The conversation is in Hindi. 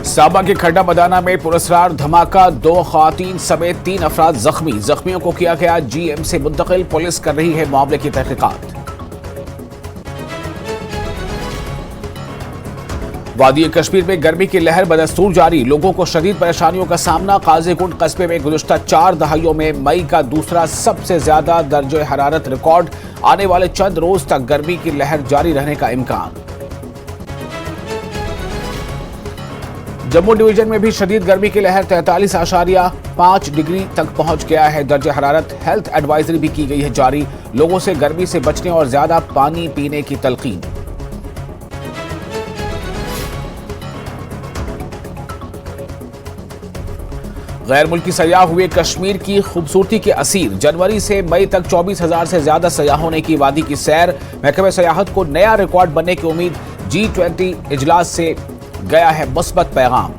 साबा के खड्डा मदाना में पुरस्कार धमाका, 2 खवातीन समेत 3 अफराद जख्मी। जख्मियों को किया गया जीएम से मुंतकिल। पुलिस कर रही है मामले की तहकीकात। वादी कश्मीर में गर्मी की लहर बदस्तूर जारी, लोगों को शदीद परेशानियों का सामना। काजीगुंड कस्बे में गुज़श्ता 4 दहाइयों में मई का दूसरा सबसे ज्यादा दर्जे हरारत रिकॉर्ड। आने वाले चंद रोज तक गर्मी की लहर जारी रहने का इम्कान। जम्मू डिवीजन में भी शदीद गर्मी की लहर, 43.5 डिग्री तक पहुंच गया है दर्जे हरारत। हेल्थ एडवाइजरी भी की गई है जारी, लोगों से गर्मी से बचने और ज्यादा पानी पीने की तलकीन। गैर मुल्की सयाह हुए कश्मीर की खूबसूरती के असीर। जनवरी से मई तक 24,000 से ज्यादा सयाहों ने की वादी की सैर। महकमे सयाहत को नया रिकॉर्ड बनने की उम्मीद। G20 इजलास से गया है मुस्बत पैगाम।